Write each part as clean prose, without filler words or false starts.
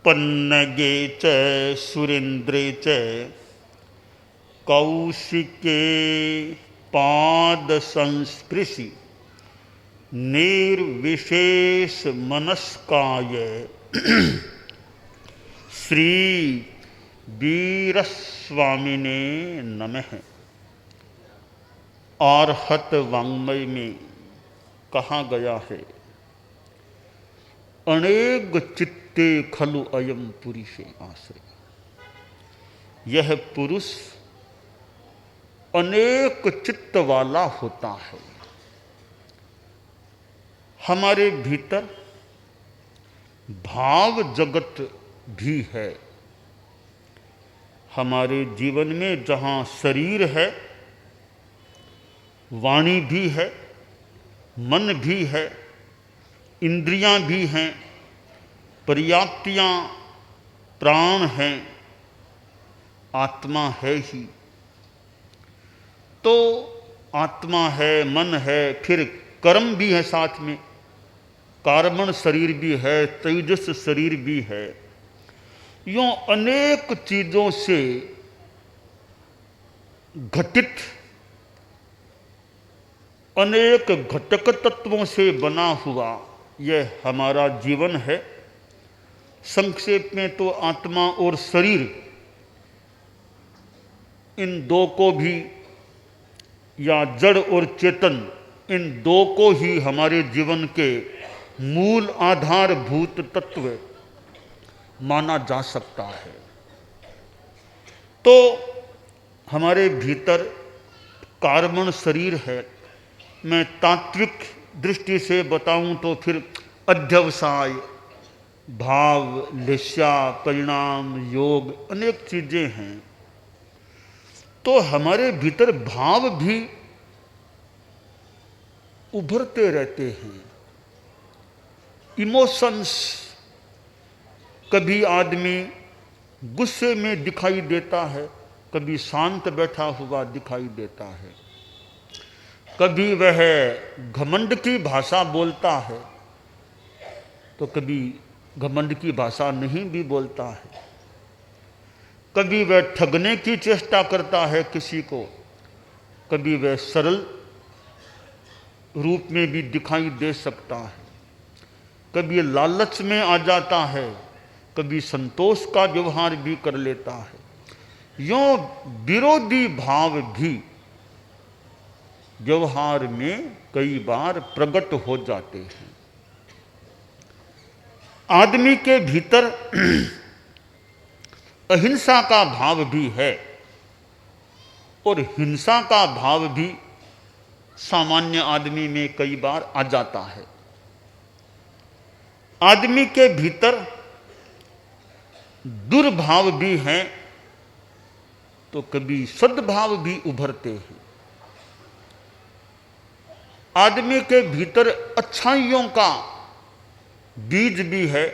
पन्नगे च सुरेन्द्रे च कौशिके पाद संस्पृशि निर्विशेष मनस्काय श्री वीरस्वामिने नमः। आर्हत वाङ्मय में कहा गया है, अनेक चित्ते खलु अयम पुरुषे आश्रय। यह पुरुष अनेक चित्त वाला होता है। हमारे भीतर भाव जगत भी है। हमारे जीवन में जहाँ शरीर है, वाणी भी है, मन भी है, इंद्रियां भी हैं, पर्याप्तियां प्राण हैं, आत्मा है ही। तो आत्मा है, मन है, फिर कर्म भी है साथ में, कार्बन शरीर भी है, तेजस शरीर भी है। यूं अनेक चीजों से घटित, अनेक घटक तत्वों से बना हुआ यह हमारा जीवन है। संक्षेप में तो आत्मा और शरीर, इन दो को भी, या जड़ और चेतन, इन दो को ही हमारे जीवन के मूल आधारभूत तत्व माना जा सकता है। तो हमारे भीतर कार्बन शरीर है। मैं तात्विक दृष्टि से बताऊं तो फिर अध्यवसाय, भाव, लेस्या, परिणाम, योग, अनेक चीजें हैं। तो हमारे भीतर भाव भी उभरते रहते हैं। इमोशंस, कभी आदमी गुस्से में दिखाई देता है, कभी शांत बैठा हुआ दिखाई देता है, कभी वह घमंड की भाषा बोलता है तो कभी घमंड की भाषा नहीं भी बोलता है, कभी वह ठगने की चेष्टा करता है किसी को, कभी वह सरल रूप में भी दिखाई दे सकता है, कभी लालच में आ जाता है, कभी संतोष का व्यवहार भी कर लेता है। यूं विरोधी भाव भी व्यवहार में कई बार प्रकट हो जाते हैं। आदमी के भीतर अहिंसा का भाव भी है और हिंसा का भाव भी सामान्य आदमी में कई बार आ जाता है। आदमी के भीतर दुर्भाव भी हैं तो कभी सद्भाव भी उभरते हैं। आदमी के भीतर अच्छाइयों का बीज भी है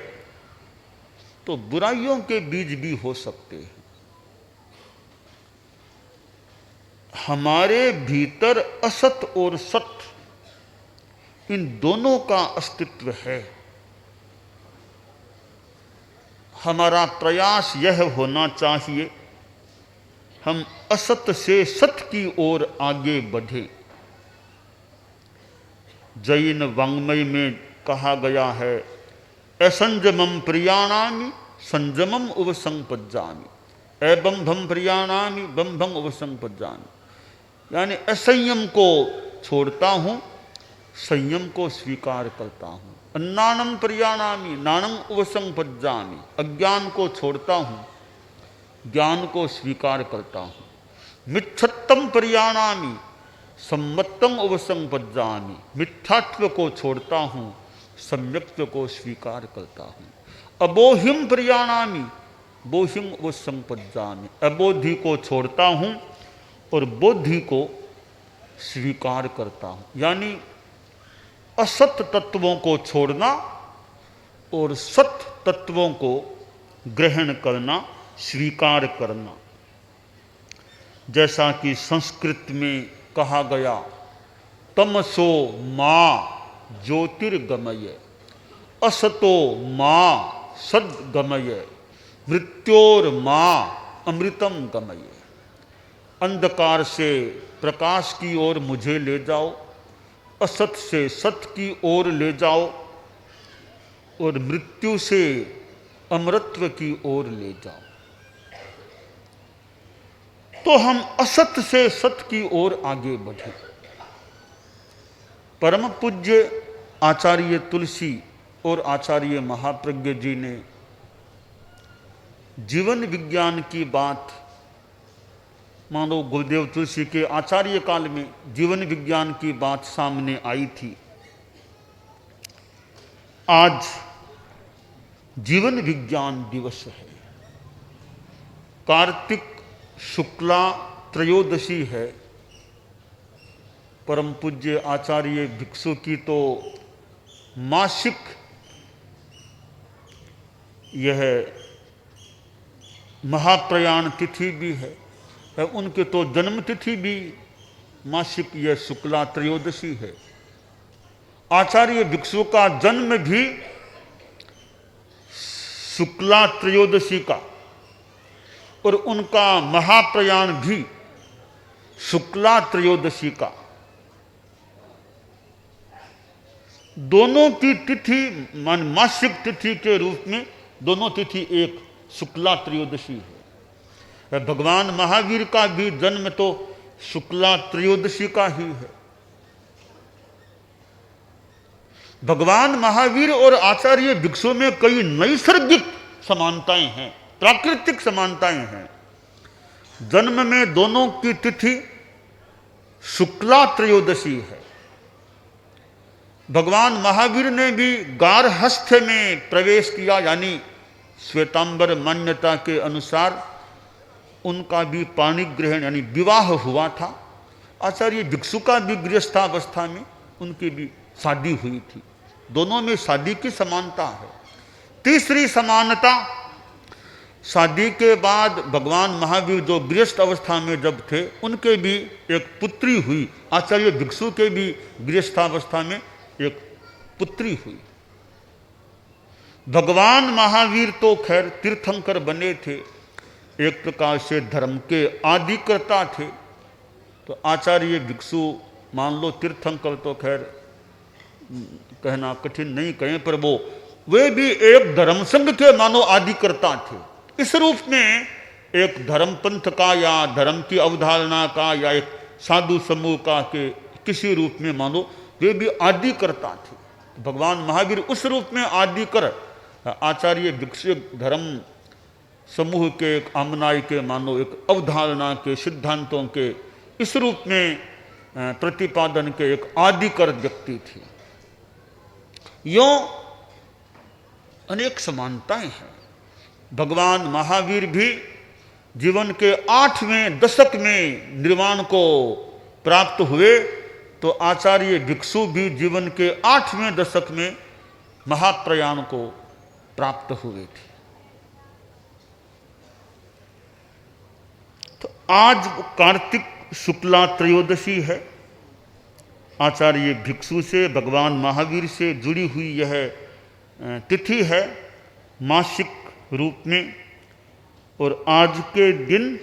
तो बुराइयों के बीज भी हो सकते हैं। हमारे भीतर असत और सत, इन दोनों का अस्तित्व है। हमारा प्रयास यह होना चाहिए हम असत से सत की ओर आगे बढ़े। जैन वाङ्मय में कहा गया है, असंजमम प्रियाणामि संजमम उपसंपज्जामि, अबंभम प्रियाणामि बंभम उपसंपज्जामि। यानी असंयम को छोड़ता हूँ, संयम को स्वीकार करता हूँ। अन्नानम प्रियाणामि नानम उपसंपज्जामि, अज्ञान को छोड़ता हूँ, ज्ञान को स्वीकार करता हूँ। मिथ्यत्वम प्रियाणामि सम्मत्तम उपसंपज्जामि, मिथ्यात्व को छोड़ता हूँ, सम्यक्त्व को स्वीकार करता हूँ। अबोहिम प्रियाणामि बोहिम उपसंपज्जामि, अबोधि को छोड़ता हूँ और बोधि को स्वीकार करता हूँ। यानी असत तत्वों को छोड़ना और सत तत्वों को ग्रहण करना, स्वीकार करना। जैसा कि संस्कृत में कहा गया, तमसो मां ज्योतिर्गमय, असतो मां सद्गमय मृत्योर्मा अमृतम गमय। अंधकार से प्रकाश की ओर मुझे ले जाओ, असत से सत्य की ओर ले जाओ और मृत्यु से अमरत्व की ओर ले जाओ। तो हम असत से सत्य की ओर आगे बढ़े। परम पूज्य आचार्य तुलसी और आचार्य महाप्रज्ञ जी ने जीवन विज्ञान की बात, मानो गुरुदेव तुलसी के आचार्य काल में जीवन विज्ञान की बात सामने आई थी। आज जीवन विज्ञान दिवस है। कार्तिक शुक्ला त्रयोदशी है। परम पूज्य आचार्य भिक्षु की तो मासिक यह महाप्रयाण तिथि भी है, उनके तो जन्म तिथि भी मासिक यह शुक्ला त्रयोदशी है। आचार्य भिक्षु का जन्म भी शुक्ला त्रयोदशी का और उनका महाप्रयाण भी शुक्ला त्रयोदशी का। दोनों की तिथि मासिक तिथि के रूप में दोनों तिथि एक शुक्ला त्रयोदशी है। भगवान महावीर का भी जन्म तो शुक्ला त्रयोदशी का ही है। भगवान महावीर और आचार्य भिक्षु में कई नैसर्गिक समानताएं हैं, प्राकृतिक समानताएं हैं। जन्म में दोनों की तिथि शुक्ला त्रयोदशी है। भगवान महावीर ने भी गारहस्थ में प्रवेश किया, यानी श्वेतांबर मान्यता के अनुसार उनका भी पाणिग्रहण यानी विवाह हुआ था। आचार्य भिक्षु का भी गृहस्थावस्था में उनकी भी शादी हुई थी। दोनों में शादी की समानता है। तीसरी समानता, शादी के बाद भगवान महावीर जो गृहस्थ अवस्था में जब थे उनके भी एक पुत्री हुई। आचार्य भिक्षु के भी गृहस्थावस्था में एक पुत्री हुई। भगवान महावीर तो खैर तीर्थंकर बने थे, एक प्रकार से धर्म के आदिकर्ता थे। तो आचार्य भिक्षु मान लो तीर्थंकर तो खैर कहना कठिन नहीं कहें, पर वे भी एक धर्म संघ के मानो आदिकर्ता थे। इस रूप में एक धर्म पंथ का या धर्म की अवधारणा का या एक साधु समूह का के किसी रूप में मानो वे भी आदिकर्ता थे। भगवान महावीर उस रूप में आदिकर, आचार्य भिक्षु धर्म समूह के एक आमनाई के मानो एक अवधारणा के सिद्धांतों के इस रूप में प्रतिपादन के एक आदिकर व्यक्ति थे। यों अनेक समानताएं हैं। भगवान महावीर भी जीवन के 8वें दशक में निर्वाण को प्राप्त हुए, तो आचार्य भिक्षु भी जीवन के 8वें दशक में महाप्रयाण को प्राप्त हुए थे। तो आज कार्तिक शुक्ला त्रयोदशी है। आचार्य भिक्षु से भगवान महावीर से जुड़ी हुई यह तिथि है मासिक रूप में। और आज के दिन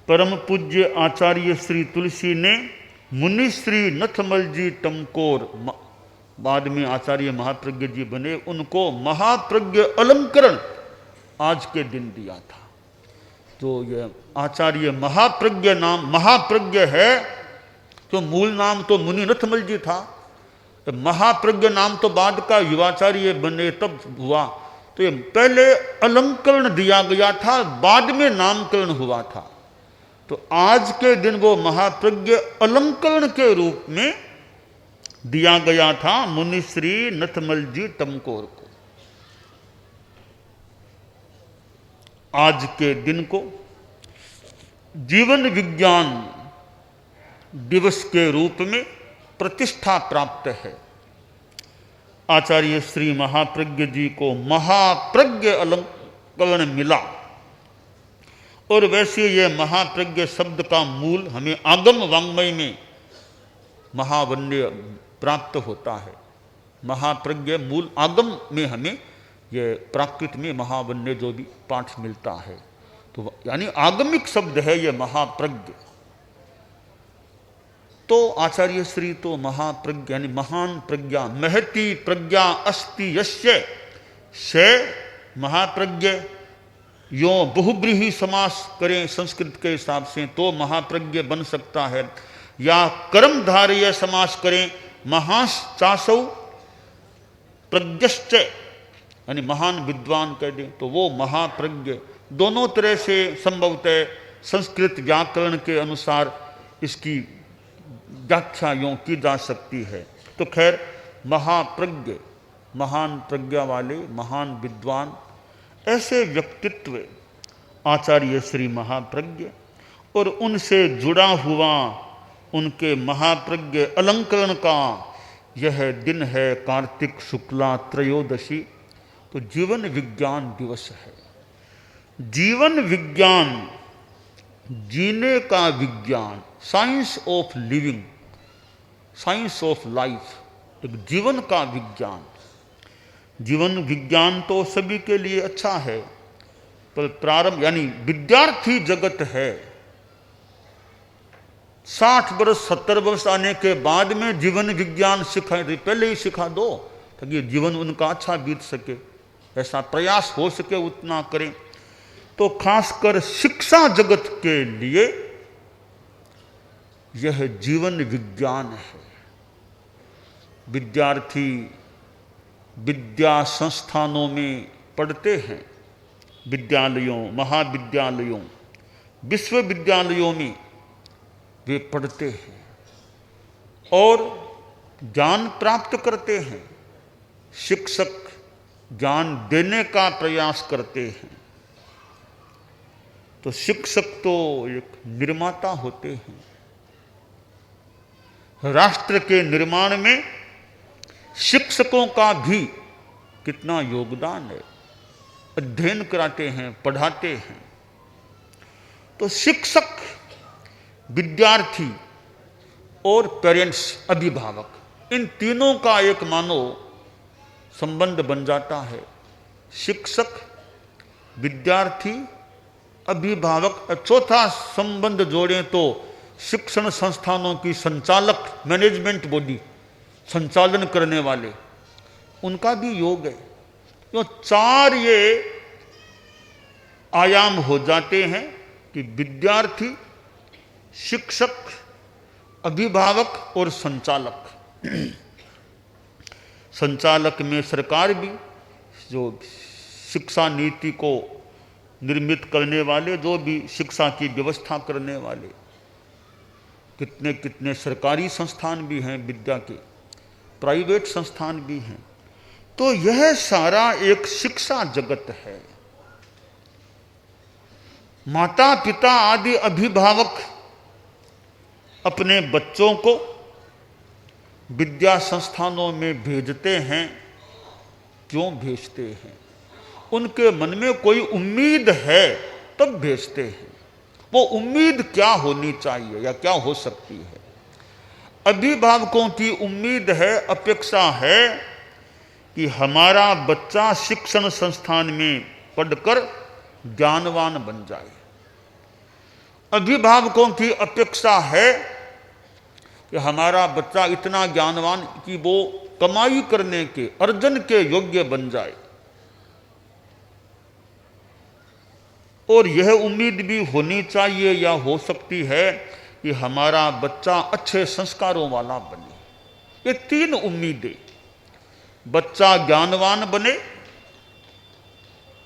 परम पूज्य आचार्य श्री तुलसी ने मुनि श्री नथमल जी टमकोर, बाद में आचार्य महाप्रज्ञ जी बने, उनको महाप्रज्ञ अलंकरण आज के दिन दिया था। तो यह आचार्य महाप्रज्ञ नाम महाप्रज्ञ है, तो मूल नाम तो मुनि नथमल जी था। तो महाप्रज्ञ नाम तो बाद का युवाचार्य बने तब हुआ। तो ये पहले अलंकरण दिया गया था, बाद में नामकरण हुआ था। तो आज के दिन वो महाप्रज्ञ अलंकरण के रूप में दिया गया था मुनि श्री नथमल जी टमकोर को। आज के दिन को जीवन विज्ञान दिवस के रूप में प्रतिष्ठा प्राप्त है। आचार्य श्री महाप्रज्ञ जी को महाप्रज्ञ अलंकरण मिला। और वैसे ये महाप्रज्ञ शब्द का मूल हमें आगम वाङ्मय में महावन्य प्राप्त होता है। महाप्रज्ञ मूल आगम में हमें ये प्राकृत में महावन्य जो भी पाठ मिलता है, तो यानी आगमिक शब्द है ये महाप्रज्ञ। तो आचार्य श्री तो महाप्रज्ञ यानी महान प्रज्ञा, महती प्रज्ञा अस्ति यस्य, से महाप्रज्ञ। यो बहुब्रीही समास करें संस्कृत के हिसाब से तो महाप्रज्ञ बन सकता है, या कर्मधारय समास करें महाश्चासौ प्रज्ञश्च यानी महान विद्वान कह दें तो वो महाप्रज्ञ। दोनों तरह से संभवतः संस्कृत व्याकरण के अनुसार इसकी व्याख्या यूं की जा सकती है। तो खैर महाप्रज्ञ, महान प्रज्ञा वाले, महान विद्वान, ऐसे व्यक्तित्व आचार्य श्री महाप्रज्ञ। और उनसे जुड़ा हुआ उनके महाप्रज्ञ अलंकरण का यह दिन है कार्तिक शुक्ला त्रयोदशी। तो जीवन विज्ञान दिवस है। जीवन विज्ञान, जीने का विज्ञान, science of living, science of life, एक जीवन का विज्ञान। जीवन विज्ञान तो सभी के लिए अच्छा है, पर प्रारंभ यानी विद्यार्थी जगत है 60 वर्ष 70 वर्ष आने के बाद में जीवन विज्ञान सिखा, पहले ही सिखा दो ताकि जीवन उनका अच्छा बीत सके, ऐसा प्रयास हो सके उतना करें। तो खासकर शिक्षा जगत के लिए यह जीवन विज्ञान है। विद्यार्थी विद्या संस्थानों में पढ़ते हैं, विद्यालयों, महाविद्यालयों, विश्वविद्यालयों में वे पढ़ते हैं और ज्ञान प्राप्त करते हैं। शिक्षक ज्ञान देने का प्रयास करते हैं। तो शिक्षक तो एक निर्माता होते हैं। राष्ट्र के निर्माण में शिक्षकों का भी कितना योगदान है। अध्ययन कराते हैं, पढ़ाते हैं। तो शिक्षक, विद्यार्थी और पेरेंट्स, अभिभावक, इन तीनों का एक मानो संबंध बन जाता है। शिक्षक, विद्यार्थी, अभिभावक। चौथा संबंध जोड़ें तो शिक्षण संस्थानों की संचालक, मैनेजमेंट बॉडी, संचालन करने वाले, उनका भी योग है। तो 4 ये आयाम हो जाते हैं कि विद्यार्थी, शिक्षक, अभिभावक और संचालक। संचालक में सरकार भी, जो शिक्षा नीति को निर्मित करने वाले, जो भी शिक्षा की व्यवस्था करने वाले, कितने कितने सरकारी संस्थान भी हैं विद्या के, प्राइवेट संस्थान भी हैं। तो यह सारा एक शिक्षा जगत है। माता पिता आदि अभिभावक अपने बच्चों को विद्या संस्थानों में भेजते हैं। क्यों भेजते हैं? उनके मन में कोई उम्मीद है तब भेजते हैं। वो उम्मीद क्या होनी चाहिए या क्या हो सकती है? अभिभावकों की उम्मीद है, अपेक्षा है कि हमारा बच्चा शिक्षण संस्थान में पढ़कर ज्ञानवान बन जाए। अभिभावकों की अपेक्षा है कि हमारा बच्चा इतना ज्ञानवान कि वो कमाई करने के, अर्जन के योग्य बन जाए। और यह उम्मीद भी होनी चाहिए या हो सकती है कि हमारा बच्चा अच्छे संस्कारों वाला बने। ये 3 उम्मीदें, बच्चा ज्ञानवान बने,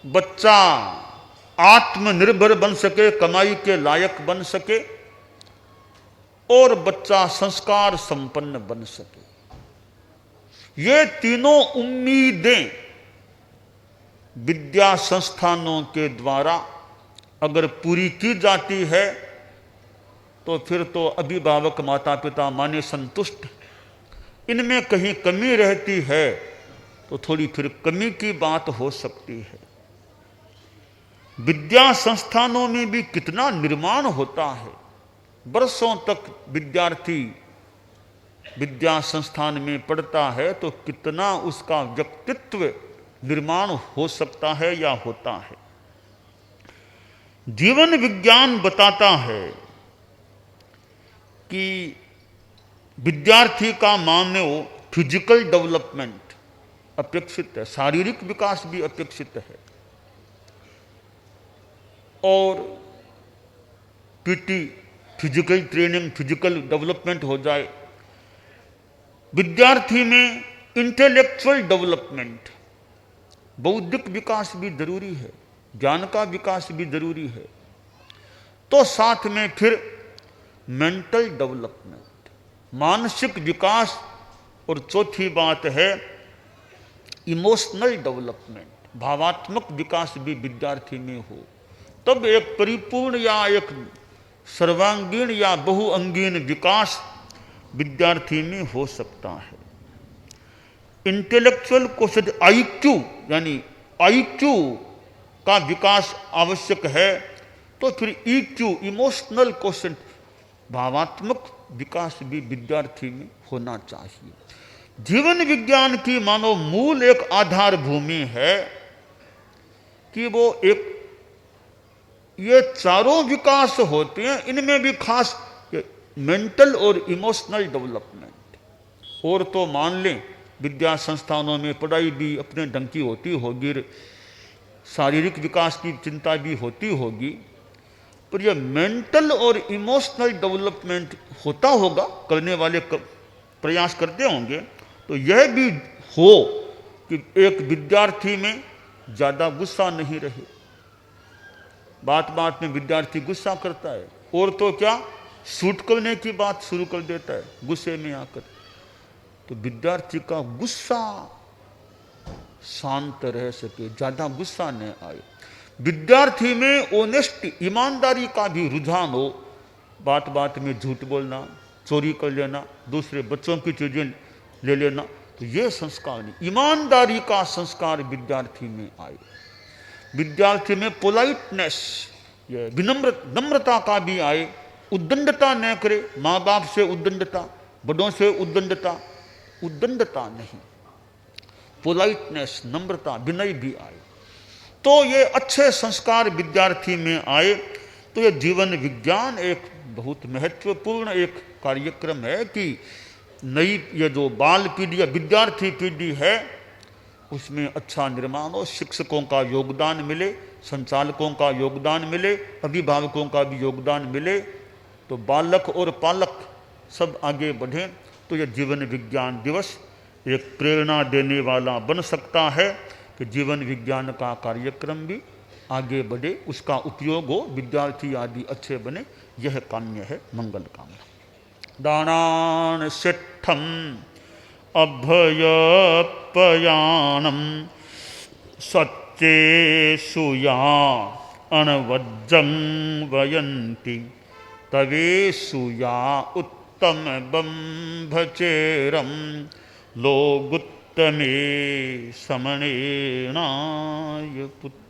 बच्चा आत्मनिर्भर बन सके, कमाई के लायक बन सके, और बच्चा संस्कार संपन्न बन सके। ये तीनों उम्मीदें विद्या संस्थानों के द्वारा अगर पूरी की जाती है तो फिर तो अभिभावक, माता पिता माने संतुष्ट। इनमें कहीं कमी रहती है तो थोड़ी फिर कमी की बात हो सकती है। विद्या संस्थानों में भी कितना निर्माण होता है। बरसों तक विद्यार्थी विद्या संस्थान में पढ़ता है तो कितना उसका व्यक्तित्व निर्माण हो सकता है या होता है। जीवन विज्ञान बताता है कि विद्यार्थी का मानव फिजिकल डेवलपमेंट अपेक्षित है, शारीरिक विकास भी अपेक्षित है, और PT physical training, physical development हो जाए। विद्यार्थी में इंटेलेक्चुअल डेवलपमेंट, बौद्धिक विकास भी जरूरी है, ज्ञान का विकास भी जरूरी है, तो साथ में फिर मेंटल डेवलपमेंट, मानसिक विकास, और चौथी बात है इमोशनल डेवलपमेंट, भावात्मक विकास भी विद्यार्थी में हो, तब एक परिपूर्ण या एक सर्वांगीण या बहुअंगीण विकास विद्यार्थी में हो सकता है। इंटेलेक्चुअल क्वेश्चन आईक्यू, यानी आईक्यू का विकास आवश्यक है, तो फिर ईक्यू, इमोशनल क्वेश्चन, भावात्मक विकास भी विद्यार्थी में होना चाहिए। जीवन विज्ञान की मानो मूल एक आधार भूमि है कि वो एक, ये चारों विकास होते हैं, इनमें भी खास मेंटल और इमोशनल डेवलपमेंट। और तो मान लें विद्या संस्थानों में पढ़ाई भी अपने ढंग की होती होगी, शारीरिक विकास की चिंता भी होती होगी, पर यह मेंटल और इमोशनल डेवलपमेंट होता होगा, करने वाले प्रयास करते होंगे, तो यह भी हो कि एक विद्यार्थी में ज़्यादा गुस्सा नहीं रहे। बात बात में विद्यार्थी गुस्सा करता है, और तो क्या शूट करने की बात शुरू कर देता है गुस्से में आकर, तो विद्यार्थी का गुस्सा शांत रह सके, ज़्यादा गुस्सा न आए। विद्यार्थी में ऑनेस्टी, ईमानदारी का भी रुझान हो, बात बात में झूठ बोलना, चोरी कर लेना, दूसरे बच्चों की चीज़ें ले लेना, तो ये संस्कार नहीं, ईमानदारी का संस्कार विद्यार्थी में आए। विद्यार्थी में पोलाइटनेस, ये नम्रता का भी आए, उद्दंडता न करे, माँ बाप से उद्दंडता, बड़ों से उद्दंडता नहीं, पोलाइटनेस, नम्रता, विनय भी आए, तो ये अच्छे संस्कार विद्यार्थी में आए। तो ये जीवन विज्ञान एक बहुत महत्वपूर्ण एक कार्यक्रम है कि नई ये जो बाल पीढ़ी या विद्यार्थी पीढ़ी है उसमें अच्छा निर्माण हो, शिक्षकों का योगदान मिले, संचालकों का योगदान मिले, अभिभावकों का भी योगदान मिले, तो बालक और पालक सब आगे बढ़ें। तो यह जीवन विज्ञान दिवस एक प्रेरणा देने वाला बन सकता है कि जीवन विज्ञान का कार्यक्रम भी आगे बढ़े, उसका उपयोग हो, विद्यार्थी आदि अच्छे बने, यह काम्य है, मंगल कामना। दानान सिद्धम अभयपयानम सच्चे सुया अनवज्जं वयन्ति तवेशुया उत्तम बंभचेरम लोगुत्तमे समणेनाय पुत्र।